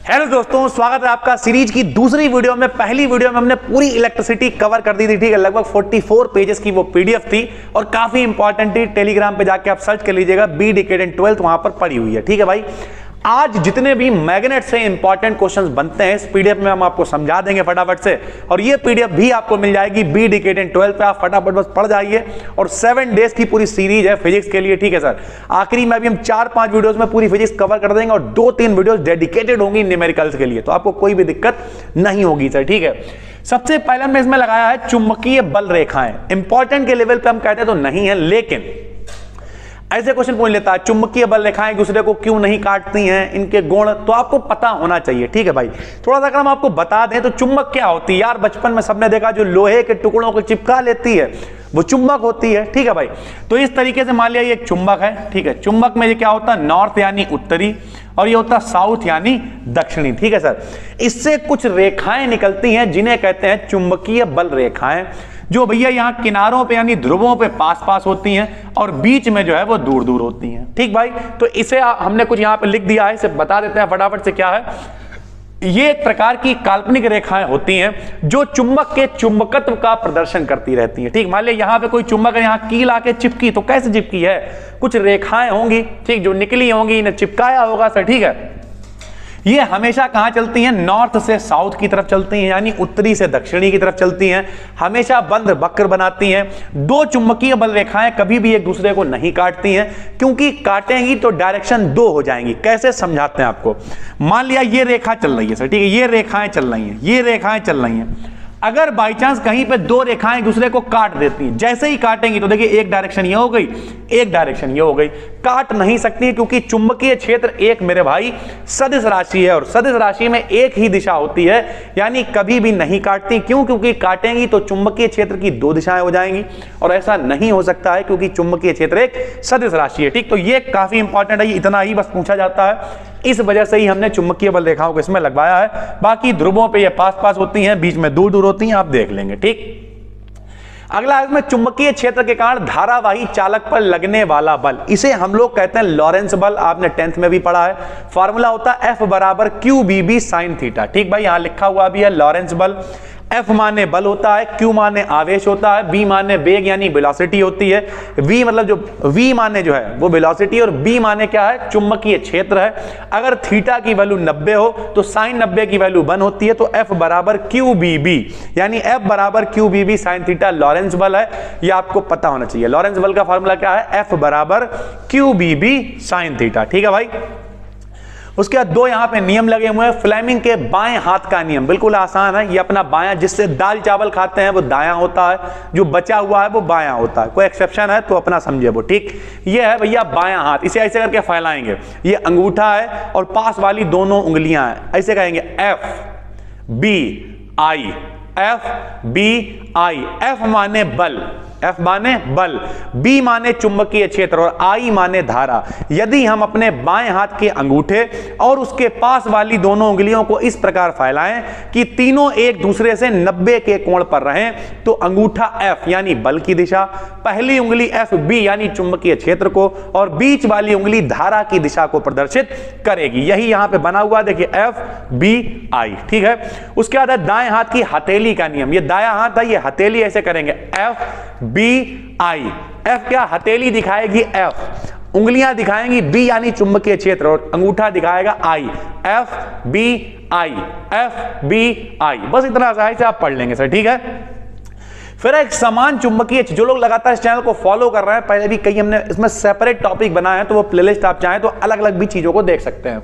Hello दोस्तों, स्वागत है आपका सीरीज की दूसरी वीडियो में। पहली वीडियो में हमने पूरी इलेक्ट्रिसिटी कवर कर दी थी, ठीक है। लगभग 44 पेजेस की वो पीडीएफ थी और काफी इंपॉर्टेंट थी। टेलीग्राम पे जाके आप सर्च कर लीजिएगा, बी डिकेड इन 12th, वहां पर पड़ी हुई है, ठीक है भाई। आज जितने भी मैग्नेट से इंपॉर्टेंट क्वेश्चंस बनते हैं इस पीडीएफ में हम आपको समझा देंगे फटाफट से, और ये पीडीएफ भी आपको मिल जाएगी बी डिकेड इन 12th पे। आप फटाफट बस पढ़ जाइए। और 7 डेज की पूरी सीरीज है फिजिक्स के लिए, ठीक है सर। आखिरी में भी हम 4-5 वीडियोस में पूरी फिजिक्स कवर कर देंगे और 2-3 वीडियोस डेडिकेटेड होंगी न्यूमेरिकल्स के लिए, तो आपको कोई भी दिक्कत नहीं होगी सर, ठीक है। सबसे पहले हमने इसमें लगाया है चुंबकीय बल रेखाएं। इंपॉर्टेंट के लेवल पे हम कहते हैं तो नहीं है, लेकिन ऐसे क्वेश्चन पूछ लेता है चुंबकीय बल रेखाएं एक दूसरे को क्यों नहीं काटती हैं, इनके गुण तो आपको पता होना चाहिए, ठीक है भाई। थोड़ा सा अगर हम आपको बता दें तो चुंबक क्या होती है यार, बचपन में सबने देखा जो लोहे के टुकड़ों को चिपका लेती है वो चुंबक होती है, ठीक है भाई। तो इस तरीके से मान लिया ये एक चुंबक है, ठीक है। चुंबक में ये क्या होता है, नॉर्थ यानी उत्तरी, और ये होता है साउथ यानी दक्षिणी, ठीक है सर। इससे कुछ रेखाएं निकलती हैं जिन्हें कहते हैं चुंबकीय बल रेखाएं, जो भैया यहाँ किनारों पे यानी ध्रुवों पे पास पास होती हैं और बीच में जो है वो दूर दूर होती हैं, ठीक भाई। तो इसे हमने कुछ यहाँ पे लिख दिया है, इसे बता देते हैं फटाफट से क्या है। ये एक प्रकार की काल्पनिक रेखाएं होती हैं जो चुंबक के चुंबकत्व का प्रदर्शन करती रहती हैं, ठीक। मान लिया यहाँ पे कोई चुंबक है, यहाँ कील आके चिपकी, तो कैसे चिपकी है, कुछ रेखाएं होंगी, ठीक, जो निकली होंगी, इन्हें चिपकाया होगा सर, ठीक है। ये हमेशा कहां चलती हैं, नॉर्थ से साउथ की तरफ चलती हैं, यानी उत्तरी से दक्षिणी की तरफ चलती हैं। हमेशा बंद वक्र बनाती हैं। दो चुंबकीय बल रेखाएं कभी भी एक दूसरे को नहीं काटती हैं, क्योंकि काटेंगी तो डायरेक्शन 2 हो जाएंगी। कैसे समझाते हैं आपको। मान लिया ये रेखा चल रही है सर, ठीक है, ये रेखाएं चल रही हैं, ये रेखाएं चल रही हैं। अगर बाई चांस कहीं पे दो रेखाएं एक दूसरे को काट देती हैं, जैसे ही काटेंगी तो देखिए एक डायरेक्शन ये हो गई, एक डायरेक्शन ये हो गई, काट नहीं सकती, क्योंकि चुंबकीय क्षेत्र एक मेरे भाई सदिश राशि है और सदिश राशि में एक ही दिशा होती है, यानी कभी भी नहीं काटती। क्यों? क्योंकि काटेंगी तो चुंबकीय क्षेत्र की 2 दिशाएं हो जाएंगी और ऐसा नहीं हो सकता है, क्योंकि चुंबकीय क्षेत्र एक सदिश राशि है, ठीक। तो ये काफी इंपॉर्टेंट है, इतना ही बस पूछा जाता है, इस वजह से ही हमने चुंबकीय बल रेखाओं को इसमें लगवाया है। बाकी ध्रुवों पे ये पास पास होती हैं, बीच में दूर दूर होती हैं, आप देख लेंगे, ठीक। अगला इसमें चुंबकीय क्षेत्र के कारण धारावाही चालक पर लगने वाला बल, इसे हम लोग कहते हैं लॉरेंस बल। आपने 10th में भी पढ़ा है। फॉर्मूला होता है F बराबर QBB sin थीटा, ठीक भाई। यहां लिखा हुआ भी है लॉरेंस बल। F माने बल होता है, Q माने आवेश होता है, B माने वेग यानी वेलोसिटी होती है, V मतलब जो V माने जो है वो वेलोसिटी, और B माने क्या है, चुंबकीय क्षेत्र है। अगर थीटा की वैल्यू 90 हो तो साइन 90 की वैल्यू 1 होती है, तो F बराबर QBB यानी F बराबर QBB sin थीटा लॉरेंस बल है। ये आपको पता होना चाहिए। लॉरेंस बल का फॉर्मूला क्या है, F बराबर QBB sin थीटा, ठीक है भाई। उसके बाद 2 यहां पे नियम लगे हुए हैं। फ्लेमिंग के बाएं हाथ का नियम बिल्कुल आसान है। ये अपना बायां, जिससे दाल चावल खाते हैं वो दायां होता है, जो बचा हुआ है वो बायां होता है। कोई एक्सेप्शन है तो अपना समझिए वो, ठीक। ये है भैया बायां हाथ, इसे ऐसे करके फैलाएंगे। ये अंगूठा है और पास वाली दोनों उंगलियां हैं, ऐसे कहेंगे FBI, FBI। F माने बल, F माने बल, B माने चुंबकीय क्षेत्र और I माने धारा। यदि हम अपने बाएं हाथ के अंगूठे और उसके पास वाली दोनों उंगलियों को इस प्रकार फैलाएं कि तीनों एक दूसरे से 90 के कोण पर रहें, तो अंगूठा F यानी बल की दिशा, पहली उंगली FB यानी चुंबकीय क्षेत्र को, और बीच वाली उंगली धारा की दिशा को प्रदर्शित करेगी। यही यहां पे बना हुआ, देखिए FBI, ठीक है। उसके बाद है दाएं हाथ की हथेली का नियम। ये दायां हाथ है, ये हथेली ऐसे करेंगे FBI। F क्या, हथेली दिखाएगी F, उंगलियां दिखाएंगी B यानी चुंबकीय क्षेत्र, और अंगूठा दिखाएगा I। FBI, FBI, बस इतना सा है, आप पढ़ लेंगे सर, ठीक है। फिर एक समान चुंबकीय, जो लोग लगातार इस चैनल को फॉलो कर रहे हैं, पहले भी कई हमने इसमें सेपरेट टॉपिक बनाए हैं, तो वो प्लेलिस्ट आप चाहें तो अलग अलग भी चीजों को देख सकते हैं।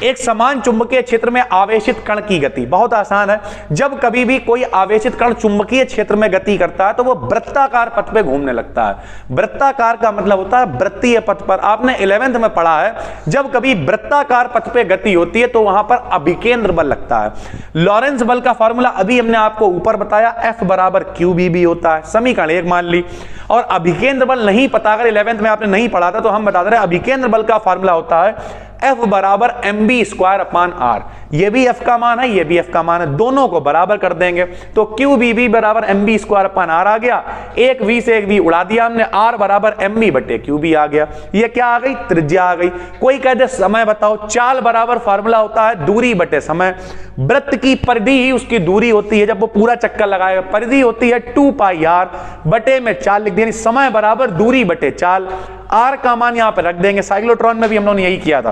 एक समान चुंबकीय क्षेत्र में आवेशित कण की गति बहुत आसान है। जब कभी भी कोई आवेशित कण चुंबकीय क्षेत्र में गति करता है तो वो वृत्ताकार पथ पे घूमने लगता है। वृत्ताकार का मतलब होता है वृत्तीय पथ पर। आपने 11th में पढ़ा है, जब कभी वृत्ताकार पथ पे गति होती है तो वहां पर अभिकेंद्र बल लगता है। लॉरेंस बल का फॉर्मूला अभी हमने आपको ऊपर बताया, F बराबर QBB होता है। समीकरण 1 मान ली। और अभिकेंद्र बल नहीं पता, अगर 11th में आपने नहीं पढ़ा था तो हम बता दे रहे हैं, अभिकेंद्र बल का फॉर्मूला होता है F बराबर mb स्क्वायर अपान r, ये भी F का मान है, ये भी F का मान है, दोनों को बराबर कर देंगे तो QBB बराबर mb स्क्वायर अपान r आ गया, एक v से एक v उड़ा दिया हमने, r बराबर mb बटे QB आ गया। ये क्या आ गई? त्रिज्या आ गई। कोई कह दे समय बताओ, चाल बराबर फार्मूला होता है दूरी बटे समय, वृत्त की परिधि ही उसकी दूरी होती है जब वो पूरा चक्कर लगाएगा, परिधि होती है 2 पाई r, बटे में चाल लिख दिया, समय बराबर दूरी बटे चाल, r का मान यहां पे रख देंगे। साइक्लोट्रॉन में भी हम लोगों ने यही किया था,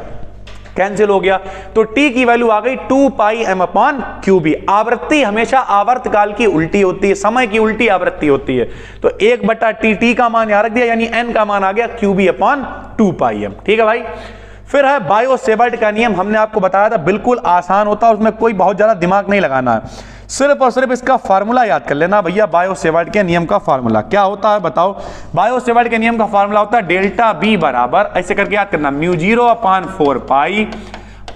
कैंसिल हो गया तो t की वैल्यू आ गई 2 पाई m अपान QB। आवृत्ति हमेशा आवर्त काल की उल्टी होती है, समय की उल्टी आवृत्ति होती है, तो 1 बटा t का मान यहां रख दिया, यानी n का मान आ गया QB अपान 2 पाई m। ठीक है भाई। फिर है बायो सेवर्ट का नियम, हमने आपको बताया था बिल्कुल आसान होता है, उसमें कोई बहुत ज्यादा दिमाग नहीं लगाना है, सिर्फ और सिर्फ इसका फार्मूला याद कर लेना भैया। बायो सेवर्ट के नियम का फार्मूला क्या होता है बताओ? बायो सेवर्ट के नियम का फार्मूला होता है डेल्टा बी बराबर, ऐसे करके याद करना, mu naught upon 4 pi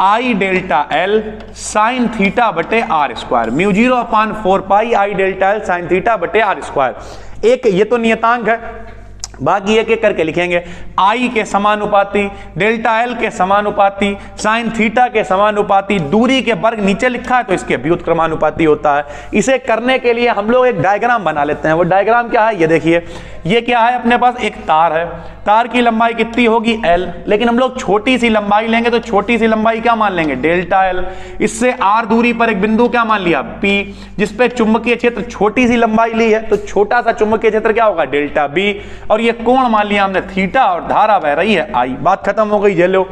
I delta L sine theta बटे R square, mu naught upon 4 pi I delta L sine theta बटे आर स्क्वायर। एक ये तो नियतांक है, बाकी एक एक करके लिखेंगे, आई के समानुपाती, डेल्टा एल के समानुपाती, साइन थीटा के समानुपाती, दूरी के वर्ग नीचे लिखा है तो इसके व्युत्क्रमानुपाती होता है। इसे करने के लिए हम लोग एक डायग्राम बना लेते हैं। वो डायग्राम क्या है? ये देखिए, ये क्या है? अपने पास एक तार है, तार की लंबाई कितनी होगी? एल, लेकिन हम लोग छोटी सी लंबाई लेंगे तो छोटी सी लंबाई क्या मान लेंगे? Delta L. इससे आर दूरी पर एक बिंदु क्या मान लिया? पी, जिसपे चुंबकीय क्षेत्र छोटी सी लंबाई ली है तो छोटा सा चुंबकीय क्षेत्र क्या होगा? Delta B. और ये कोण मान लिया हमने थीटा और धारा बह रही है आई। बात खत्म हो गई। ये लो,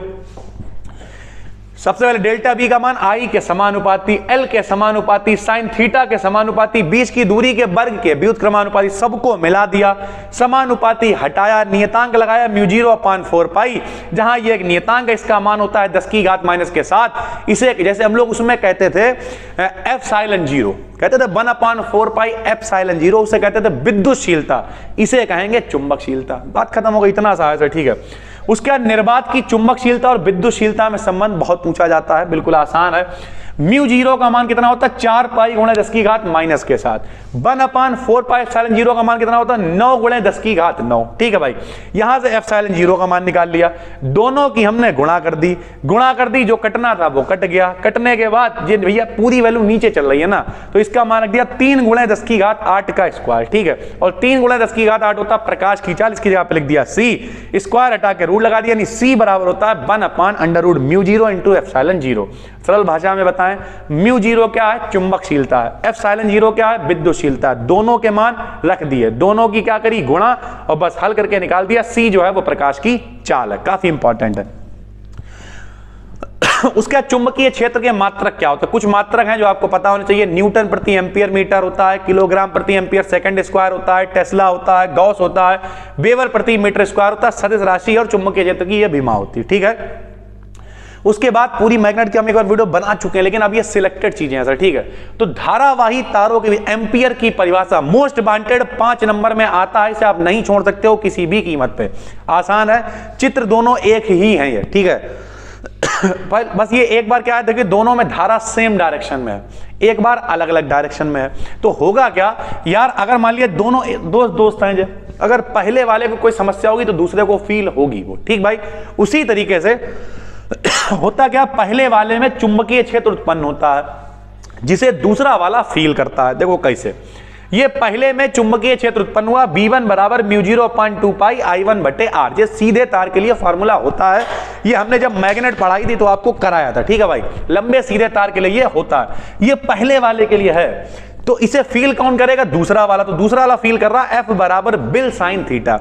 सबसे पहले डेल्टा बी का मान आई के समानुपाती, एल के समानुपाती, साइन थीटा के समानुपाती, बीच की दूरी के वर्ग के व्युत्क्रमानुपाती, सबको मिला दिया, समानुपाती हटाया, नियतांक लगाया म्यू0 अपान 4 पाई, जहां ये एक नियतांक है, इसका मान होता है 10 की घात माइनस के साथ। इसे जैसे हम लोग उसमें कहते थे एप्सिलॉन 0, कहते थे 1 अपान 4 पाई एप्सिलॉन 0, उसे कहते थे विद्युतशीलता, इसे कहेंगे चुंबकशीलता। बात खत्म हो गई, इतना सा है, ठीक है। उसके बाद निर्वात की चुंबकशीलता और विद्युतशीलता में संबंध बहुत पूछा जाता है, बिल्कुल आसान है। म्यू0 का मान कितना होता है? 4 पाई गुणे 10 की घात माइनस के साथ। 1 अपान 4 पाई एप्सिलॉन 0 का मान कितना होता है? 9 गुणे 10 की घात 9। ठीक है भाई, यहां से एप्सिलॉन 0 का मान निकाल लिया, दोनों की हमने गुणा कर दी, जो कटना था वो कट गया। कटने के बाद ये भैया पूरी वैल्यू नीचे चल रही है ना, तो इसका मान रख दिया 3 गुणे 10 की घात 8 का स्क्वायर। ठीक है, और 3 गुणे 10 की घात 8 होता है प्रकाश की चाल, इसकी जगह पे लिख दिया c, स्क्वायर हटा के रूट लगा दिया, यानी c बराबर होता है 1 upon under root mu naught into epsilon 0। सरल भाषा में बताएं, म्यू0 क्या है? चुंबकशीलता है, एप्सिलॉन 0 क्या है? विद्युतशीलता है। दोनों के मान रख दिए, दोनों की क्या करी? गुणा, और बस हल करके निकाल दिया। c जो है वो प्रकाश की चाल है, काफी इंपॉर्टेंट है। उसके चुंबकीय क्षेत्र के मात्रक क्या होते हैं? कुछ मात्रक हैं जो आपको पता होने चाहिए। न्यूटन प्रति एम्पियर मीटर होता है, किलोग्राम प्रति एम्पियर सेकंड स्क्वायर होता है, टेस्ला होता है, गॉस होता है, वेबर प्रति मीटर स्क्वायर होता है, सदिश राशि और चुंबकीय क्षेत्र की यह बीमा होती है। ठीक है, उसके बाद पूरी मैग्नेट की हम एक बार वीडियो बना चुके हैं, लेकिन अब ये सिलेक्टेड चीजें हैं सर। ठीक है, तो धारावाही तारों के एम्पियर की परिभाषा मोस्ट वांटेड 5 नंबर में आता है, इसे आप नहीं छोड़ सकते हो किसी भी कीमत पे। आसान है, चित्र दोनों एक ही हैं ये। ठीक है, बस ये एक बार क्या है, देखिए दोनों में धारा सेम डायरेक्शन में है, एक बार अलग अलग डायरेक्शन में है। तो होगा क्या यार, अगर मान लिया दोनों दोस्त हैं जो, अगर पहले वाले को कोई समस्या होगी तो दूसरे को फील होगी वो। ठीक भाई, उसी तरीके से होता क्या, पहले वाले में चुंबकीय क्षेत्र उत्पन्न होता है जिसे दूसरा वाला फील करता है। देखो कैसे, ये पहले में चुंबकीय क्षेत्र उत्पन्न हुआ, V1 बराबर म्यू0 अपान 2 पाई I1 बटे R। ये सीधे तार के लिए फार्मूला होता है, ये हमने जब मैग्नेट पढ़ाई थी तो आपको कराया था। ठीक है भाई, लंबे सीधे तार के लिए ये होता है, ये पहले वाले के लिए है। तो इसे फील कौन करेगा? दूसरा वाला। तो दूसरा वाला फील कर रहा है F बराबर बिल साइन थीटा,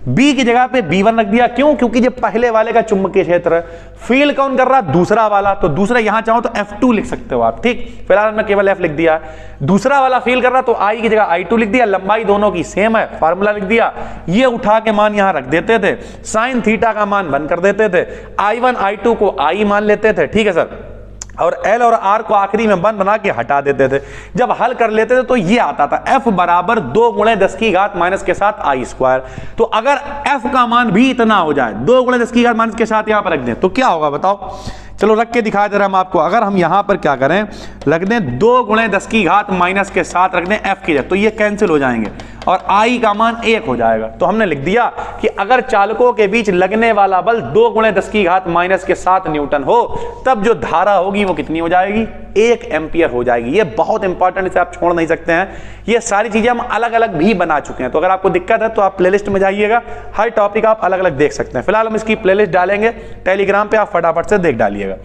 B की जगह पे B1 रख दिया। क्यों? क्योंकि ये पहले वाले का चुंबकीय क्षेत्र है। फील कौन कर रहा है? दूसरा वाला। तो दूसरा यहां चाहो तो F2 लिख सकते हो आप। ठीक, फिलहाल हमने केवल F लिख दिया। दूसरा वाला फील कर रहा तो I की जगह I2 लिख दिया, लंबाई दोनों की सेम है, फार्मूला लिख दिया। ये उठा के मान यहां रख देते थे, साइन थीटा का मान बंद कर देते थे, I1 I2 को I मान लेते थे। ठीक है सर, और L और R को आखिरी में बन बना के हटा देते थे। जब हल कर लेते थे तो ये आता था F बराबर 2 गुणे 10 की घात माइनस के साथ I स्क्वायर। तो अगर F का मान भी इतना हो जाए, 2 गुणे 10 की घात माइनस के साथ यहां पर रख दें तो क्या होगा बताओ? चलो रख के दिखा दे रहा हम आपको। अगर हम यहां पर क्या करें, रख दें 2 गुणे 10 की घात माइनस के साथ रख दें F की जगह, तो ये कैंसिल हो जाएंगे। और आई का मान 1 हो जाएगा। तो हमने लिख दिया कि अगर चालकों के बीच लगने वाला बल 2 × 10⁻⁻7 न्यूटन हो, तब जो धारा होगी वो कितनी हो जाएगी? 1 एम्पियर हो जाएगी। ये बहुत इंपॉर्टेंट, इसे आप छोड़ नहीं सकते हैं। ये सारी चीजें हम अलग अलग भी बना चुके हैं, तो अगर आपको दिक्कत है तो आप प्लेलिस्ट में जाइएगा, हर टॉपिक आप अलग अलग देख सकते हैं। फिलहाल हम इसकी प्लेलिस्ट डालेंगे टेलीग्राम पे, आप फटाफट से देख डालिएगा।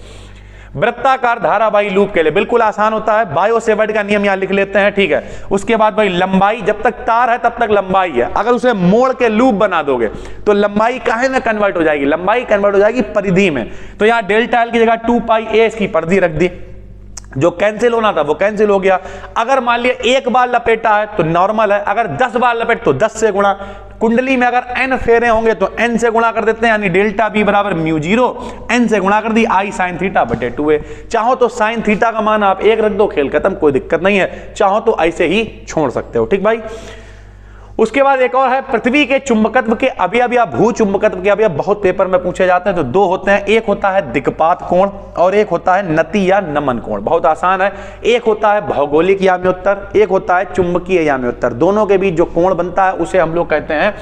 वृत्ताकार धारावाही लूप के लिए बिल्कुल आसान होता है, बायो सेवर्ट का नियम यहां लिख लेते हैं, ठीक है। उसके बाद भाई लंबाई, जब तक तार है तब तक लंबाई है, अगर उसे मोड़ के लूप बना दोगे तो लंबाई काहे में कन्वर्ट हो जाएगी? लंबाई कन्वर्ट हो जाएगी परिधि में। तो यहां डेल्टा एल की जगह 2πa इसकी परिधि रख दी, जो कैंसिल होना था वो कैंसिल हो गया। अगर मान लिया एक बार लपेटा है तो नॉर्मल है, अगर 10 बार लपेट तो 10 से गुणा। कुंडली में अगर n फेरे होंगे तो n से गुणा कर देते हैं, यानी डेल्टा बी बराबर μ0 n से गुणा कर दी I sin थीटा बटे 2a। चाहो तो sin थीटा का मान आप 1 रख दो, खेल खत्म, कोई दिक्कत नहीं है। चाहो तो ऐसे ही छोड़ सकते हो, ठीक भाई। उसके बाद एक और है पृथ्वी के चुंबकत्व के अवयव या भू चुंबकत्व के अवयव, बहुत पेपर में पूछे जाते हैं। तो 2 होते हैं, एक होता है दिक्पात कोण और एक होता है नति या नमन कोण। बहुत आसान है, एक होता है भौगोलिक याम्योत्तर, एक होता है चुंबकीय याम्योत्तर। दोनों के बीच जो कोण बनता है उसे हम लोग कहते हैं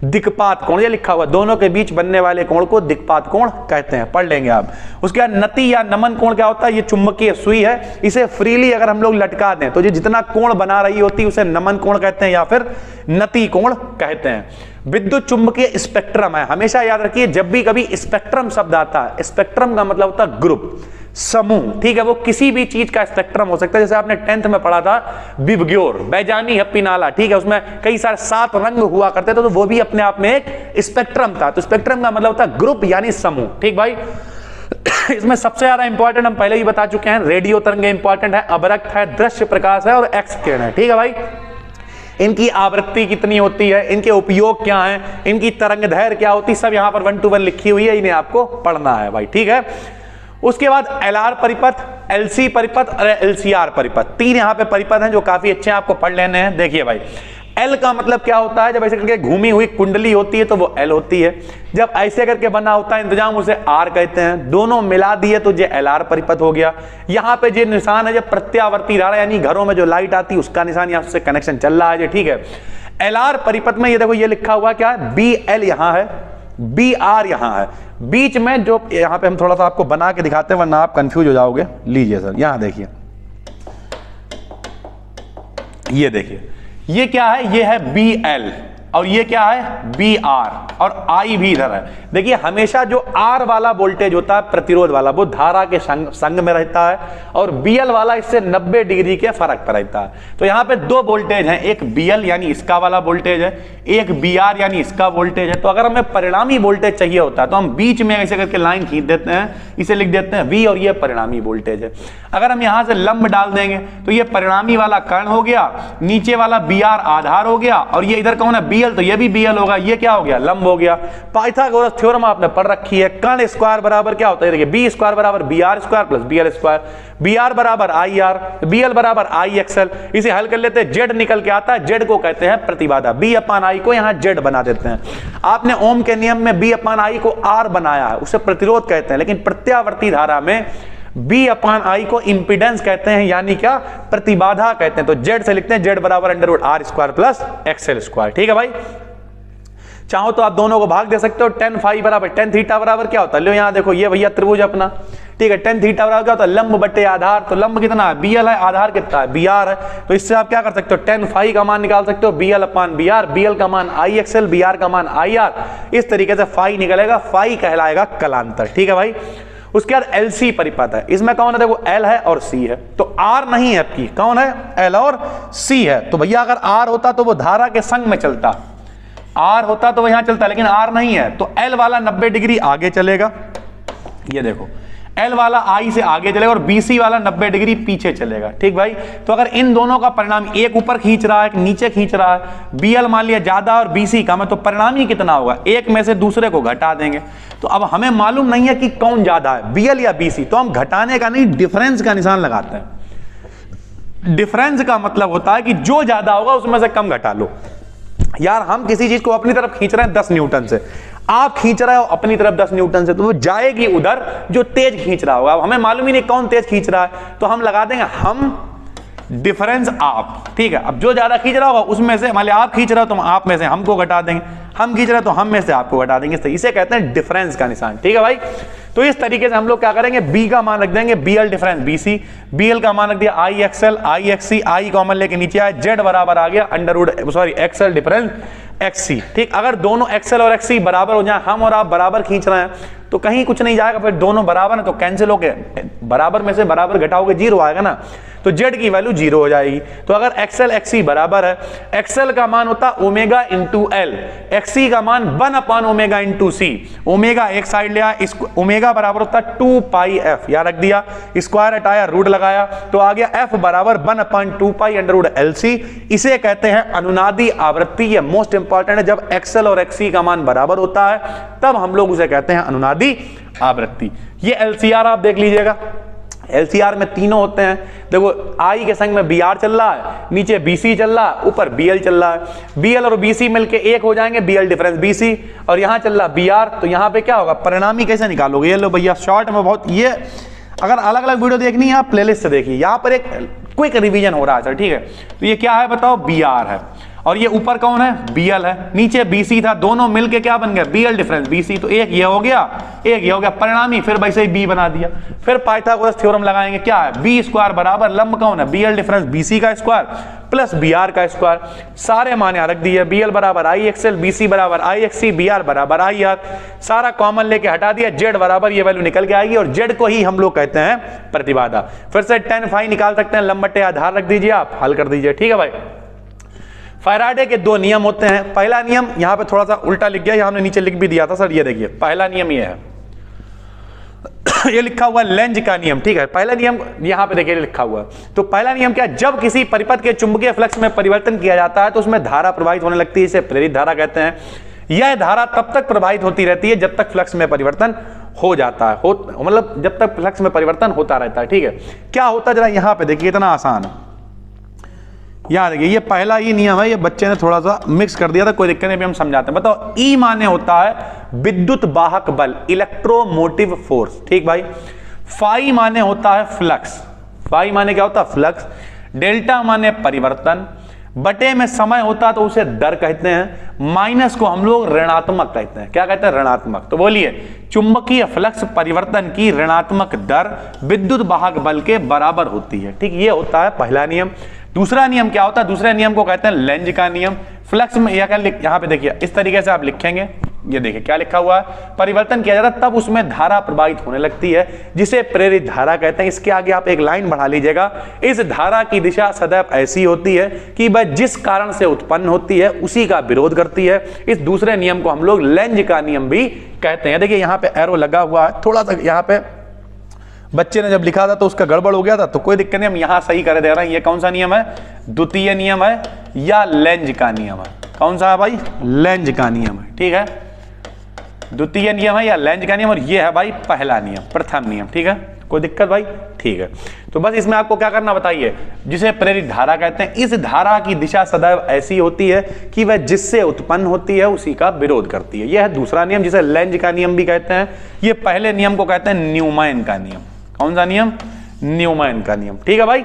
दिक्पात कोण। ये लिखा हुआ, दोनों के बीच बनने वाले कोण को दिक्पात कोण कहते हैं, पढ़ लेंगे आप। उसके बाद नति या नमन कोण क्या होता है? ये चुंबकीय सुई है, इसे फ्रीली अगर हम लोग लटका दें तो ये जितना कोण बना रही होती है उसे नमन कोण कहते हैं या फिर नति कोण कहते हैं। विद्युत चुंबकीय स्पेक्ट्रम है, हमेशा याद रखिए जब भी कभी स्पेक्ट्रम शब्द आता है, स्पेक्ट्रम का मतलब होता है ग्रुप, समूह, ठीक है। वो किसी भी चीज का स्पेक्ट्रम हो सकता है, जैसे आपने 10th में पढ़ा था विबग्योर, बैजानी हप्पी नाला, ठीक है। उसमें कई सारे 7 रंग हुआ करते थे, तो वो भी अपने आप में एक स्पेक्ट्रम था। तो स्पेक्ट्रम का मतलब होता है ग्रुप यानी समूह, ठीक भाई। इसमें सबसे ज्यादा इंपॉर्टेंट हम पहले ही बता चुके हैं, रेडियो तरंग इंपॉर्टेंट है, अवरक्त है, दृश्य प्रकाश है और एक्स किरण है, ठीक है भाई। इनकी आवृत्ति कितनी होती है, इनके उपयोग क्या हैं, इनकी तरंग दैर्घ्य क्या होती है, सब यहां पर 1 to 1 लिखी हुई है, इन्हें आपको पढ़ना है भाई, ठीक है। उसके बाद LR परिपथ, LC परिपथ और LCR परिपथ, 3 यहां पे परिपथ हैं जो काफी अच्छे हैं, आपको पढ़ लेने हैं। देखिए भाई, L का मतलब क्या होता है? जब ऐसे करके घूमी हुई कुंडली होती है तो वो L होती है। जब ऐसे करके बना होता है इंतजाम उसे R कहते हैं। दोनों मिला दिए तो ये LR परिपथ हो गया। यहाँ पे जो निशान है, जब प्रत्यावर्ती धारा यानी घरों में जो लाइट आती है उसका निशान, यहाँ से कनेक्शन चल रहा है, ठीक है। LR परिपथ में ये देखो, ये लिखा हुआ क्या है? BL यहाँ है, BR यहाँ है, बीच में जो यहाँ पे हम थोड़ा सा आपको बना के दिखाते हैं वरना आप कंफ्यूज हो जाओगे। लीजिए सर, यहाँ देखिए, ये देखिए, ये क्या है? ये है BL और ये क्या है? BR और I भी इधर है। देखिए हमेशा जो R वाला वोल्टेज होता है प्रतिरोध वाला, वो धारा के संग में रहता है और BL वाला इससे 90 डिग्री के फर्क पर रहता है। तो यहाँ पे 2 वोल्टेज हैं, एक BL यानी इसका वाला वोल्टेज है, एक BR यानी इसका वोल्टेज है। तो अगर हमें परिणामी वोल्टेज चाहिए होता है तो हम बीच में ऐसे करके लाइन खींच देते हैं, इसे लिख देते हैं V और ये परिणामी वोल्टेज है। अगर हम यहाँ से लंब डाल देंगे तो ये परिणामी वाला कर्ण हो गया, नीचे वाला BR आधार हो गया और ये इधर कौन है? BL, तो ये भी BL होगा, ये क्या हो गया? लंब हो गया। पाइथागोरस थ्योरम आपने पढ़ रखी है, कर्ण स्क्वायर बराबर क्या होता है? देखिए B स्क्वायर बराबर BR square plus BL square, BR बराबर IR, BL बराबर IXL। इसे हल कर लेते हैं, Z निकल के आता है, Z को कहते हैं प्रतिबाधा, B/I को यहाँ Z बना देते हैं। आपने ओम के नियम में B/I को R बनाया है, उसे प्रतिरोध कहते हैं, लेकिन प्रत्यावर्ती धारा में B/I को इंपीडेंस कहते हैं, यानी क्या? प्रतिबाधा कहते हैं। तो Z से लिखते हैं Z बराबर √R square plus XL square, ठीक है भाई। चाहो तो आप दोनों को भाग दे सकते हो। tan phi बराबर tan थीटा बराबर क्या होता है? लो यहाँ देखो, ये भैया त्रिभुज अपना, ठीक है। tan थीटा बराबर क्या होता है? लंब बटे आधार। तो लंब कितना है? BL है, आधार कितना है? BR है। तो इससे आप क्या कर सकते हो? tan phi का मान निकाल सकते हो, BL/BR, BL का मान IXL, BR का मान IR। इस तरीके से phi निकलेगा, phi कहलाएगा कलांतर, ठीक है भाई। उसके बाद LC परिपथ है, इसमें कौन है? देखो L है और C है, तो R नहीं है आपकी, कौन है? L और C है। तो भैया अगर R होता तो वो धारा के संग में चलता, R होता तो वो यहां चलता, लेकिन R नहीं है, तो L वाला 90 डिग्री आगे चलेगा, ये देखो L वाला I से आगे चलेगा और BC वाला 90 डिग्री पीछे चलेगा, ठीक भाई। तो अगर इन दोनों का परिणाम, एक ऊपर खींच रहा है, एक नीचे खींच रहा है, BL मान लिया ज्यादा और BC कम है, तो परिणामी कितना होगा? एक में से दूसरे को घटा देंगे। तो अब हमें मालूम नहीं है कि कौन ज्यादा है, BL या BC, तो हम घटाने का नहीं, डिफरेंस का निशान लगाते हैं। डिफरेंस का मतलब होता है कि जो ज्यादा होगा उसमें से कम घटा लो। यार हम किसी चीज को अपनी तरफ खींच रहे हैं 10 न्यूटन से, आप खींच रहे हो अपनी तरफ 10 न्यूटन से, तो वो जाएगी उधर जो तेज खींच रहा होगा। अब हमें मालूम ही नहीं कौन तेज खींच रहा है, तो हम लगा देंगे हम डिफरेंस आप, ठीक है। अब जो ज्यादा खींच रहा होगा उसमें से, मान लिया आप खींच रहे हो तो आप में से हमको घटा देंगे, हम खींच रहे हो तो हम में से आपको घटा देंगे, इसे कहते हैं डिफरेंस का निशान, ठीक है भाई। तो इस तरीके से हम लोग क्या करेंगे, बी का मान रख देंगे बीएल डिफरेंस बीसी, बीएल का मान रख दिया आई एक्सएल आई एक्ससी, आई कॉमन लेके नीचे आया, जेड बराबर आ गया एक्सएल डिफरेंस एक्ससी, ठीक। अगर दोनों एक्सएल और एक्ससी बराबर हो जाए, हम और आप बराबर खींच रहे हैं तो कहीं कुछ नहीं जाएगा, फिर दोनों बराबर है तो कैंसिल हो गए, बराबर में से बराबर घटाओगे 0 आएगा ना, तो जेड की वैल्यू 0 हो जाएगी। तो अगर एक्सएल एक्ससी बराबर है, एक्सएल का मान होता ओमेगा इंटू एल, एक्ससी का मान 1 अपॉन ओमेगा इंटू सी, ओमेगा एक साइड लिया, ओमेगा बराबर होता 2 पाई एफ, यहां रख दिया, स्क्वायर हटाया रूट लगाया तो आ गया एफ बराबर 1 upon 2 pi under root L C. इसे कहते हैं अनुनादी आवृत्ति, ये मोस्ट इंपॉर्टेंट है। जब एक्सएल और एक्ससी का मान बराबर होता है तब हम लोग उसे कहते हैं अनुनादी आवृत्ति। ये एलसीआर आप देख लीजिएगा, एलसीआर में तीनों होते हैं, देखो आई के संग में बीआर चल रहा है, नीचे बीसी चल रहा है, ऊपर बीएल चल रहा है, बीएल और बीसी मिलके एक हो जाएंगे, बीएल डिफरेंस बीसी, और यहां चल रहा बीआर, तो यहां पे क्या होगा, परिणामी कैसे निकालोगे, ये लो भैया शॉर्ट में बहुत, ये अगर अलग अलग वीडियो देखनी है आप प्लेलिस्ट से देखिए, यहां पर एक क्विक रिवीजन हो रहा है सर, ठीक है। तो ये क्या है बताओ, बीआर है, और ये ऊपर कौन है, बीएल है, नीचे बीसी था, दोनों मिलके क्या बन गया, बीएल डिफरेंस बीसी, तो एक ये हो गया एक ये हो गया, परिणामी फिर वैसे ही बी बना दिया। फिर पाइथागोरस थ्योरम लगाएंगे, क्या है, बी स्क्वायर बराबर लंब कौन है, बीएल डिफरेंस बीसी का स्क्वायर प्लस बीआर का स्क्वायर, सारे मान यहां रख दिए, बीएल बराबर आई एक्सएल, बीसी बराबर आई एक्ससी, बीआर बराबर आई आर, सारा कॉमन लेके हटा दिया, जेड बराबर ये वैल्यू निकल के आएगी, और जेड को ही हम लोग कहते हैं प्रतिबाधा। फिर से 10 फाई निकाल सकते हैं, लंब बटे आधार रख दीजिए, आप हल कर दीजिए, ठीक है भाई। फैराडे के 2 नियम होते हैं। पहला नियम यहां पे थोड़ा सा उल्टा लिख गया, हमने नीचे लिख भी दिया था सर, ये देखिए पहला नियम ये है ये लिखा हुआ लेंज का नियम, ठीक है। पहला नियम यहां पे देखिए लिखा हुआ, तो पहला नियम क्या है, जब किसी परिपथ के चुंबकीय फ्लक्स में परिवर्तन किया जाता है तो उसमें धारा प्रवाहित होने लगती है, इसे प्रेरित धारा कहते हैं। यह धारा तब तक प्रवाहित होती रहती है जब तक फ्लक्स में परिवर्तन हो जाता है, मतलब जब तक फ्लक्स में परिवर्तन होता रहता है, ठीक है। क्या होता है जरा यहां पे देखिए, इतना आसान है, याद रखिए ये पहला ही नियम है, ये बच्चे ने थोड़ा सा मिक्स कर दिया था, कोई दिक्कत नहीं, भी हम समझाते हैं। बताओ ई माने होता है विद्युत वाहक बल, इलेक्ट्रोमोटिव फोर्स, ठीक भाई। फाई माने होता है फ्लक्स, फाई माने क्या होता है, फ्लक्स। डेल्टा माने परिवर्तन, बटे में समय होता है तो उसे दर कहते हैं, माइनस को हम लोग ऋणात्मक कहते हैं, क्या कहते हैं, ऋणात्मक। तो बोलिए चुंबकीय फ्लक्स परिवर्तन की ऋणात्मक दर विद्युत वाहक बल के बराबर होती है, ठीक। ये होता है पहला नियम। दूसरा नियम क्या होता है, दूसरे नियम को कहते हैं लेंज का नियम। फ्लक्स में यहाँ पे देखिए इस तरीके से आप लिखेंगे, ये देखिए क्या लिखा हुआ है, परिवर्तन किया जाता है तब उसमें धारा प्रवाहित होने लगती है, जिसे प्रेरित धारा कहते हैं। इसके आगे आप एक लाइन बढ़ा लीजिएगा, इस धारा की दिशा सदैव ऐसी होती है कि वह जिस कारण से उत्पन्न होती है उसी का विरोध करती है। इस दूसरे नियम को हम लोग लेंज का नियम भी कहते हैं। देखिए यहाँ पे एरो लगा हुआ है, थोड़ा सा यहाँ पे बच्चे ने जब लिखा था तो उसका गड़बड़ हो गया था, तो कोई दिक्कत नहीं, हम यहां सही कर दे रहे हैं। ये कौन सा नियम है, द्वितीय नियम है या लेंज का नियम है, कौन सा है भाई, लेंज का नियम है, ठीक है। द्वितीय नियम है या लेंज का नियम, और ये है भाई पहला नियम, प्रथम नियम, ठीक है। कोई दिक्कत भाई, ठीक है। तो बस इसमें आपको क्या करना बताइए, जिसे प्रेरित धारा कहते हैं, इस धारा की दिशा सदैव ऐसी होती है कि वह जिससे उत्पन्न होती है उसी का विरोध करती है। यह है दूसरा नियम, जिसे लेंज का नियम भी कहते हैं। ये पहले नियम को कहते हैं न्यूमैन का नियम। कौन सा नियम, न्यूमैन का नियम, ठीक है भाई।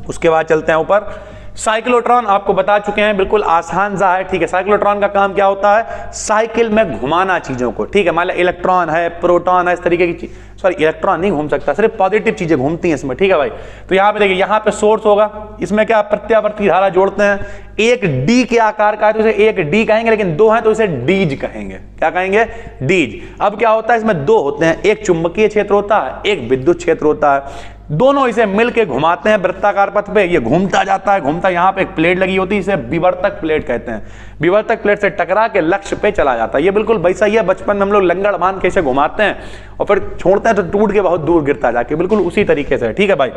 उसके बाद चलते हैं ऊपर, साइक्लोट्रॉन आपको बता चुके हैं, बिल्कुल आसान सा है, ठीक है। साइक्लोट्रॉन का काम क्या होता है, साइकिल में घुमाना चीजों को, ठीक है। मान लिया इलेक्ट्रॉन है, प्रोटॉन है, इस तरीके की चीज, सॉरी इलेक्ट्रॉन नहीं घूम सकता, सिर्फ पॉजिटिव चीजें घूमती हैं इसमें, ठीक है भाई। तो यहाँ पे देखिए, यहाँ पे सोर्स होगा, इसमें क्या प्रत्यावर्ती धारा जोड़ते हैं, एक डी के आकार का है तो इसे एक डी कहेंगे, लेकिन 2 है तो इसे डीज कहेंगे, क्या कहेंगे, डीज। अब क्या होता है, इसमें 2 होते हैं, एक चुंबकीय क्षेत्र होता है, एक विद्युत क्षेत्र होता है, दोनों इसे मिलके घुमाते हैं वृत्ताकार पथ पे, ये घूमता जाता है, घूमता, यहाँ पे एक प्लेट लगी होती है, इसे विवर्तक प्लेट कहते हैं। विवर्तक प्लेट से टकरा के लक्ष्य पे चला जाता है। ये बिल्कुल वैसा ही है, बचपन में हम लोग लंगड़ बांध के इसे घुमाते हैं और फिर छोड़ते हैं तो टूट के बहुत दूर गिरता जाके, बिल्कुल उसी तरीके से, ठीक है भाई।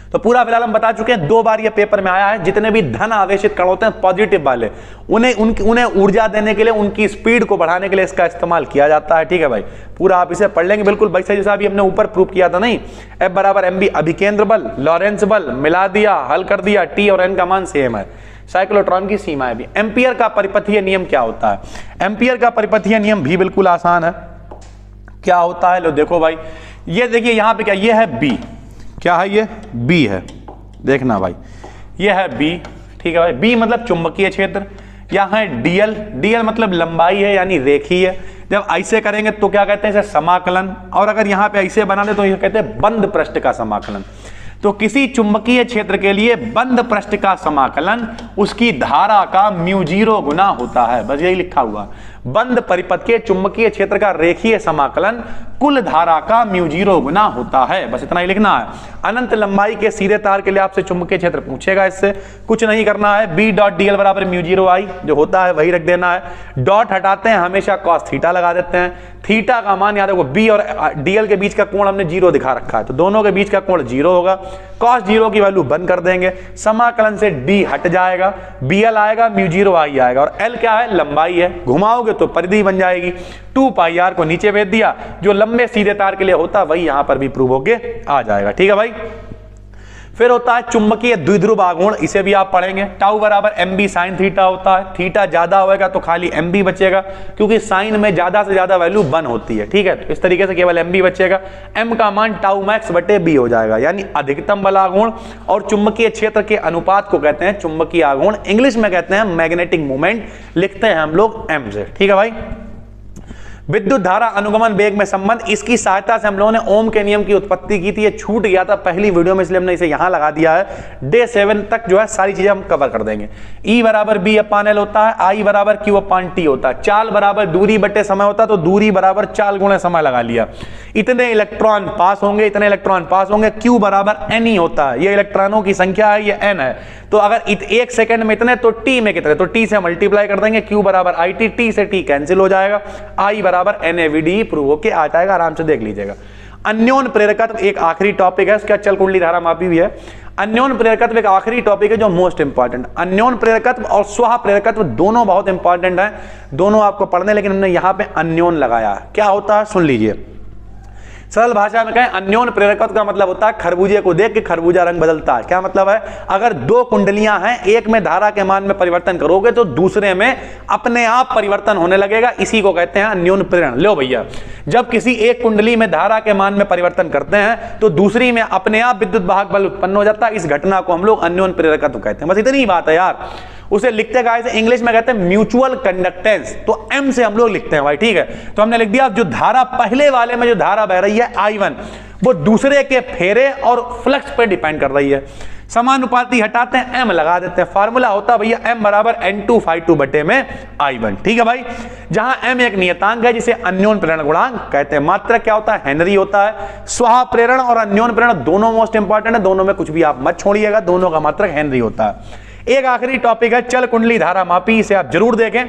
तो पूरा फिलहाल हम बता चुके हैं, 2 बार ये पेपर में आया है। जितने भी धन आवेशित कण होते हैं पॉजिटिव वाले, उन्हें ऊर्जा देने के लिए, उनकी स्पीड को बढ़ाने के लिए इसका इस्तेमाल किया जाता है, ठीक है भाई। पूरा आप इसे पढ़ लेंगे, बिल्कुल वैसे जैसा अभी हमने ऊपर प्रूफ किया था, नहीं, F बराबर mb अभिकेंद्र बल, लॉरेंस बल, मिला दिया, हल कर दिया, T और N का मान सेम है। साइक्लोट्रॉन की सीमाएं भी। एम्पियर का परिपथीय नियम क्या होता है, एम्पियर का परिपथीय नियम भी बिल्कुल आसान है। क्या होता है, लो देखो भाई, ये देखिए यहाँ पे क्या, ये है B, क्या है, ये B है, देखना भाई, ये है बी, ठीक है भाई, बी मतलब चुंबकीय क्षेत्र, यहाँ है डीएल, डीएल मतलब लंबाई है यानी रेखीय। जब ऐसे करेंगे तो क्या कहते हैं इसे समाकलन, और अगर यहाँ पे ऐसे बना दे तो ये कहते हैं बंद पृष्ठ का समाकलन। तो किसी चुंबकीय क्षेत्र के लिए बंद पृष्ठ का समाकलन उसकी धारा का μ0 गुना होता है, बस यही लिखा हुआ, बंद परिपथ के चुंबकीय क्षेत्र का रेखीय समाकलन कुल धारा का μ0 गुना होता है, बस इतना ही लिखना है। अनंत लंबाई के सीधे तार के लिए आपसे चुंबकीय क्षेत्र पूछेगा, इससे कुछ नहीं करना है, B डॉट डीएल बराबर μ0I जो होता है वही रख देना है। डॉट हटाते हैं, हमेशा कॉस थीटा लगा देते हैं। थीटा का मान याद रखो, बी और डीएल के बीच का कोण हमने 0 दिखा रखा है, तो दोनों के बीच का कोण 0 होगा। कॉस 0 की वैल्यू बंद कर देंगे, समाकलन से डी हट जाएगा, बीएल आएगा, μ0I आएगा, और एल क्या है, लंबाई है, घुमाओगे तो परिधि बन जाएगी। 2πr को नीचे भेज दिया, जो लंबे सीधे तार के लिए होता है वही यहां पर भी प्रूव होके आ जाएगा, ठीक है भाई। फिर होता है चुंबकीय द्विध्रुव आघूर्ण, इसे भी आप पढ़ेंगे। टाउ बराबर mb साइन थीटा होता है, थीटा ज्यादा होएगा तो खाली mb बचेगा, क्योंकि साइन में ज्यादा से ज्यादा वैल्यू 1 होती है, ठीक है, तो इस तरीके से केवल mb बचेगा। m का मान टाउ मैक्स बटे b हो जाएगा, यानी अधिकतम बल आघूर्ण, और चुंबकीय क्षेत्र के अनुपात को कहते हैं चुंबकीय आघूर्ण, इंग्लिश में कहते हैं मैग्नेटिक मोमेंट, लिखते हैं हम लोग m से, ठीक है भाई। विद्युत धारा अनुगमन वेग में संबंध, इसकी सहायता से हम लोगों ने ओम के नियम की उत्पत्ति की थी, ये छूट गया था पहली वीडियो में, इसलिए हमने इसे यहां लगा दिया है। डे 7 तक जो है सारी चीजें हम कवर कर देंगे। E बराबर B अपान L होता है, I बराबर Q अपान T होता है, चाल बराबर दूरी बटे समय होता है, तो दूरी बराबर चाल गुणे समय लगा लिया। इतने इलेक्ट्रॉन पास होंगे, इतने इलेक्ट्रॉन पास होंगे, Q बराबर N ही होता है, ये इलेक्ट्रॉनों की संख्या है, ये N है, तो अगर 1 सेकंड में इतने तो T में कितने, तो T से मल्टीप्लाई कर देंगे, Q बराबर IT, T से T कैंसिल हो जाएगा, I बराबर NAVD प्रूव होके आ जाएगा, आराम से देख लीजिएगा। अन्योन प्रेरकत्व एक आखिरी टॉपिक है, उसके बाद चल कुंडली धारा मापी भी है। अन्योन प्रेरकत्व एक आखिरी टॉपिक है जो मोस्ट इंपॉर्टेंट। अन्योन प्रेरकत्व और स्व प्रेरकत्व दोनों बहुत इंपॉर्टेंट है, दोनों आपको पढ़ने, लेकिन हमने यहां पे अन्योन लगाया है। क्या होता है सुन लीजिए, सरल भाषा में कहें, अन्योन प्रेरकत्व का मतलब होता है खरबूजे को देख के खरबूजा रंग बदलता है। क्या मतलब है, अगर 2 कुंडलियां हैं, एक में धारा के मान में परिवर्तन करोगे तो दूसरे में अपने आप परिवर्तन होने लगेगा, इसी को कहते हैं अन्योन प्रेरण। लो भैया, जब किसी एक कुंडली में धारा के मान में परिवर्तन करते हैं तो दूसरी में अपने आप विद्युत वाहक बल उत्पन्न हो जाता है, इस घटना को हम लोग अन्योन प्रेरकत्व कहते हैं। बस इतनी ही बात है यार, उसे लिखते कैसे, इंग्लिश में कहते हैं म्यूचुअल कंडक्टेंस, तो M से हम लोग लिखते हैं भाई, ठीक है। तो हमने लिख दिया, जो धारा पहले वाले में जो धारा बह रही है I1, वो दूसरे के फेरे और फ्लक्स पे डिपेंड कर रही है। समानुपाती हटाते हैं, M लगा देते हैं, फार्मूला होता है भैया M बराबर N2/2 बटे में I1, ठीक है भाई। जहां M एक नियतांक है जिसे अन्योन प्रेरण गुणांक कहते हैं। मात्रक क्या होता है, हेनरी होता है। स्व प्रेरण और अन्योन प्रेरण दोनों मोस्ट इंपॉर्टेंट है, दोनों में कुछ भी आप मत छोड़िएगा, दोनों का मात्रक हेनरी होता है। एक आखिरी टॉपिक है चल कुंडली धारा मापी, इसे आप जरूर देखें।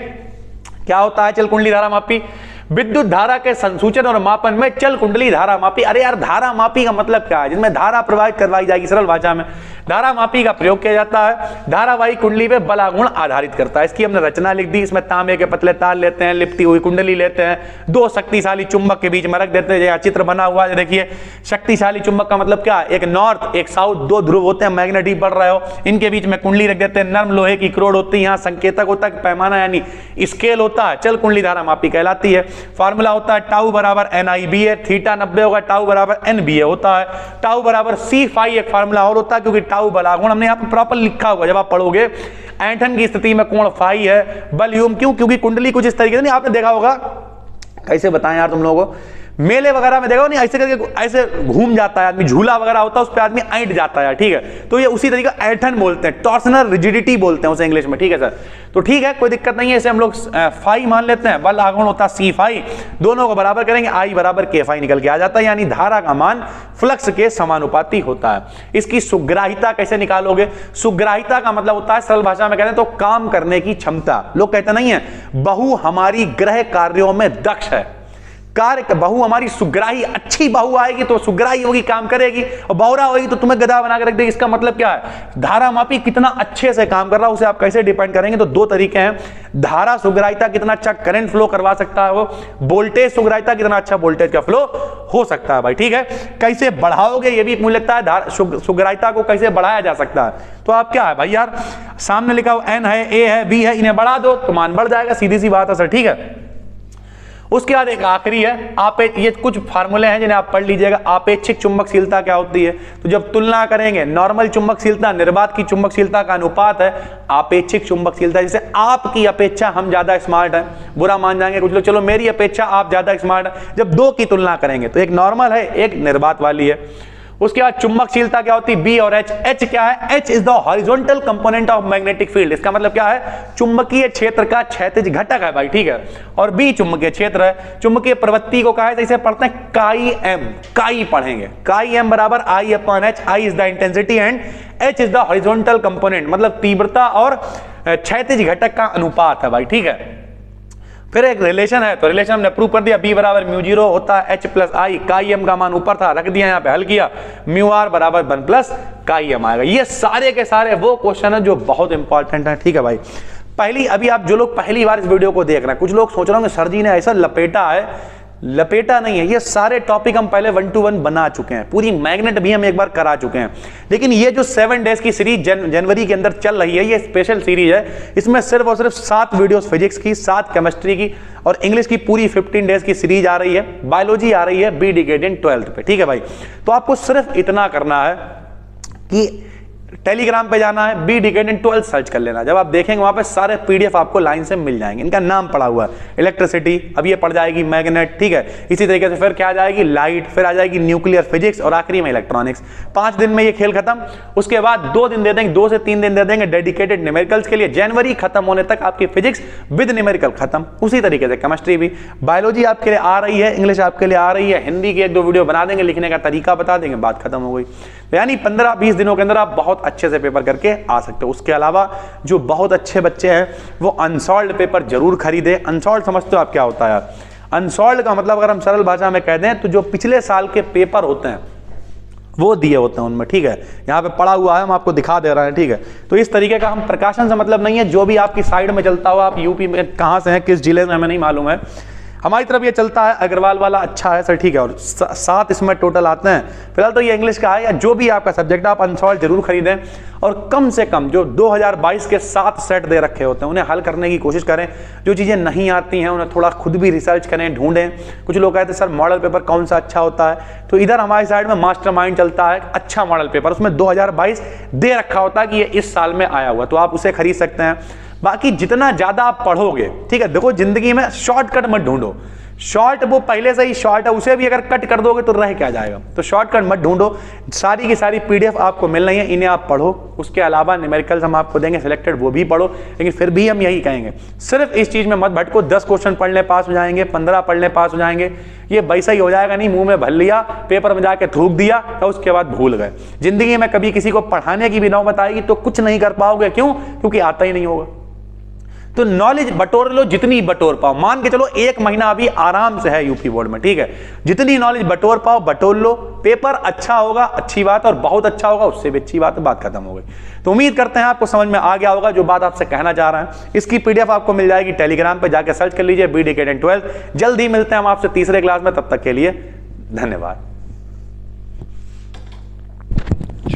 क्या होता है चल कुंडली धारा मापी, विद्युत धारा के संसूचन और मापन में चल कुंडली धारा मापी। अरे यार, धारा मापी का मतलब क्या है, जिसमें धारा प्रवाहित करवाई जाएगी, सरल भाषा में धारा मापी का प्रयोग किया जाता है। धारावाही कुंडली पे बल आघूर्ण आधारित करता है, इसकी हमने रचना लिख दी। इसमें तांबे के पतले तार लेते हैं, लिपटी हुई कुंडली लेते हैं, 2 शक्तिशाली चुंबक के बीच में रख देते हैं। यहाँ चित्र बना हुआ है, देखिए शक्तिशाली चुंबक का मतलब क्या है, एक नॉर्थ एक साउथ, 2 ध्रुव होते हैं, मैग्नेटिक बढ़ रहे हो, इनके बीच में कुंडली रख देते हैं। नर्म लोहे की क्रोड होती है, यहाँ संकेतक होता है, पैमाना यानी स्केल होता है, चल कुंडली धारा मापी कहलाती है। फार्मूला होता है टाउ बराबर NIB है, थीटा 90 होगा, टाउ बराबर NBA होता है। टाउ बराबर C फाई एक फार्मूला और होता है, क्योंकि टाउ बल आघूर्ण हमने यहाँ पर प्रॉपर लिखा हुआ, जब आप पढ़ोगे ऐंठन की स्थिति में कोण फाई है, बल यूम, क्यों, क्योंकि कुंडली कुछ इस तरीके से नहीं, आपने देखा होगा, कैसे बताएं यार तुम लोगों को, मेले वगैरह में देखो नहीं, ऐसे करके ऐसे घूम जाता है आदमी, झूला वगैरह होता है उस पर आदमी ऐंठ जाता है, ठीक है, तो ये उसी तरीके ऐंठन बोलते हैं, टॉर्सनल रिजिडिटी बोलते हैं उसे इंग्लिश में, ठीक है सर। तो ठीक है, कोई दिक्कत नहीं है, इसे हम लोग फाई मान लेते हैं। बल आघूर्ण होता है C फाई, दोनों को बराबर करेंगे, I बराबर K फाई निकल के आ जाता है, यानी धारा का मान फ्लक्स के समानुपाती होता है। इसकी सुग्राहिता कैसे निकालोगे, सुग्राहिता का मतलब होता है, सरल भाषा में कहते हैं तो काम करने की क्षमता। लोग कहते नहीं है बहू हमारी गृह कार्यों में दक्ष है, कार्य बहू हमारी सुग्राही, अच्छी बहू आएगी तो सुग्राही होगी, काम करेगी, और बौरा होगी तो तुम्हें गधा बना के रख देगी। इसका मतलब क्या है, धारा मापी कितना अच्छे से काम कर रहा है उसे आप कैसे डिपेंड करेंगे, तो 2 तरीके हैं। धारा सुग्राहिता कितना अच्छा करंट फ्लो करवा सकता है वो, वोल्टेज सुग्राहिता कितना अच्छा वोल्टेज का फ्लो हो सकता है भाई, ठीक है। कैसे बढ़ाओगे ये भी मुझे लगता है, धारा सुग्राहिता को कैसे बढ़ाया जा सकता है, तो आप क्या है भाई यार, सामने लिखा हुआ N है, A है, B है, इन्हें बढ़ा दो तो मान बढ़ जाएगा, सीधी सी बात है सर, ठीक है। उसके बाद एक आखिरी है ये कुछ फार्मूले हैं जिन्हें आप पढ़ लीजिएगा। आपेक्षिक चुंबकशीलता क्या होती है, तो जब तुलना करेंगे नॉर्मल चुंबकशीलता निर्वात की चुंबकशीलता का अनुपात है आपेक्षिक चुंबकशीलता। जैसे आपकी अपेक्षा हम ज्यादा स्मार्ट हैं, बुरा मान जाएंगे कुछ लोग, चलो मेरी अपेक्षा आप ज्यादा स्मार्ट हैं, जब दो की तुलना करेंगे तो एक नॉर्मल है एक निर्वात वाली है। उसके बाद चुंबकशीलता क्या होती है, बी और एच। एच क्या है, H is the horizontal component of magnetic field. इसका मतलब क्या है, चुंबकीय क्षेत्र का क्षैतिज घटक है भाई, ठीक है। और बी चुंबकीय क्षेत्र है। चुंबकीय प्रवृत्ति को कहा है, जैसे पढ़ते हैं काई एम, काई पढ़ेंगे, काई एम बराबर I upon H. I is the intensity and H is the horizontal component, मतलब तीव्रता और क्षैतिज घटक का अनुपात है भाई, ठीक है। फिर एक रिलेशन है, तो रिलेशन हमने प्रूव कर दिया, बी बराबर म्यू 0 होता है एच प्लस आई। काई एम का मान ऊपर था, रख दिया यहाँ पे, हल किया, म्यू आर बराबर 1 प्लस काई एम आएगा। ये सारे के सारे वो क्वेश्चन है जो बहुत इंपॉर्टेंट है, ठीक है भाई। पहली अभी आप जो लोग पहली बार इस वीडियो को देख रहे हैं, कुछ लोग सोच रहे होंगे सर जी ने ऐसा लपेटा है, लपेटा नहीं है, ये सारे टॉपिक हम पहले 1 to 1 बना चुके हैं, पूरी मैग्नेट भी हम एक बार करा चुके हैं। लेकिन ये जो 7 डेज की सीरीज जनवरी के अंदर चल रही है, ये स्पेशल सीरीज है। इसमें सिर्फ और सिर्फ 7 वीडियोस फिजिक्स की, 7 केमिस्ट्री की और इंग्लिश की पूरी 15 डेज की सीरीज आ रही है। बायोलॉजी आ रही है बी डिकेडेंट 12th पे, ठीक है भाई। तो आपको सिर्फ इतना करना है कि टेलीग्राम पे जाना है, बी डिकेडेंट 12 सर्च कर लेना। जब आप देखेंगे वहां पे सारे पीडीएफ आपको लाइन से मिल जाएंगे। इनका नाम पड़ा हुआ है इलेक्ट्रिसिटी, अब ये पड़ जाएगी मैग्नेट, ठीक है। इसी तरीके से फिर क्या आ जाएगी लाइट, फिर आ जाएगी न्यूक्लियर फिजिक्स और आखिरी में इलेक्ट्रॉनिक्स। 5 दिन में ये खेल खत्म। उसके बाद 2 दिन दे देंगे, 2 से 3 दिन दे देंगे डेडिकेटेड न्यूमेरिकल्स के लिए। जनवरी खत्म होने तक आपकी फिजिक्स विद न्यूमेरिकल खत्म। उसी तरीके से केमिस्ट्री भी, बायोलॉजी आपके लिए आ रही है, इंग्लिश आपके लिए आ रही है, हिंदी की 1-2 वीडियो बना देंगे, लिखने का तरीका बता देंगे, बात खत्म हो गई। यानी 15-20 दिनों के अंदर आप बहुत अच्छे से पेपर करके आ सकते हो। उसके अलावा जो बहुत अच्छे बच्चे हैं वो अनसॉल्व्ड पेपर जरूर खरीदे। अनसॉल्व्ड समझते हो आप क्या होता है यार? अनसॉल्व्ड का मतलब अगर हम सरल भाषा में कह दें तो जो पिछले साल के पेपर होते हैं वो दिए होते हैं उनमें, ठीक है। यहाँ पे पड़ा हुआ है, हम आपको दिखा दे रहे हैं, ठीक है। तो इस तरीके का हम प्रकाशन से मतलब नहीं है, जो भी आपकी साइड में चलता हो, आप यूपी में कहाँ से हैं, किस जिले में, हमें नहीं मालूम है, हमारी तरफ ये चलता है अग्रवाल वाला अच्छा है सर, ठीक है। और 7 इसमें टोटल आते हैं। फिलहाल तो ये इंग्लिश का है, या जो भी आपका सब्जेक्ट है आप अनसॉल्व जरूर खरीदें और कम से कम जो 2022 के 7 सेट दे रखे होते हैं उन्हें हल करने की कोशिश करें। जो चीज़ें नहीं आती हैं उन्हें थोड़ा खुद भी रिसर्च करें, ढूंढें। कुछ लोग कहते हैं सर मॉडल पेपर कौन सा अच्छा होता है, तो इधर हमारी साइड में मास्टरमाइंड चलता है, अच्छा मॉडल पेपर, उसमें 2022 दे रखा होता है कि ये इस साल में आया हुआ, तो आप उसे खरीद सकते हैं। बाकी जितना ज़्यादा आप पढ़ोगे, ठीक है, देखो जिंदगी में शॉर्टकट मत ढूंढो। शॉर्ट वो पहले से ही शॉर्ट है, उसे भी अगर कट कर दोगे तो रह क्या जाएगा। तो शॉर्टकट मत ढूंढो, सारी की सारी पीडीएफ आपको मिल रही है, इन्हें आप पढ़ो। उसके अलावा न्यूमेरिकल्स हम आपको देंगे सिलेक्टेड, वो भी पढ़ो। लेकिन फिर भी हम यही कहेंगे, सिर्फ इस चीज में मत भटको। 10 क्वेश्चन पढ़ ले पास हो जाएंगे, 15 पढ़ ले पास हो जाएंगे, ये वैसा ही हो जाएगा नहीं, मुंह में भर लिया, पेपर में जाके थूक दिया और उसके बाद भूल गए। जिंदगी में कभी किसी को पढ़ाने की भी नौबत आएगी तो कुछ नहीं कर पाओगे। क्यों? क्योंकि आता ही नहीं होगा। तो नॉलेज बटोर लो जितनी बटोर पाओ। मान के चलो 1 महीना अभी आराम से है यूपी बोर्ड में, ठीक है। जितनी नॉलेज बटोर पाओ बटोर लो। पेपर अच्छा होगा अच्छी बात, और बहुत अच्छा होगा उससे भी अच्छी बात है, बात खत्म हो गई। तो उम्मीद करते हैं आपको समझ में आ गया होगा जो बात आपसे कहना चाह रहे हैं। इसकी पीडीएफ आपको मिल जाएगी टेलीग्राम पे, जाके सर्च कर लीजिए बी डिकेडेंट 12। जल्द ही मिलते हैं हम आपसे तीसरे क्लास में, तब तक के लिए धन्यवाद।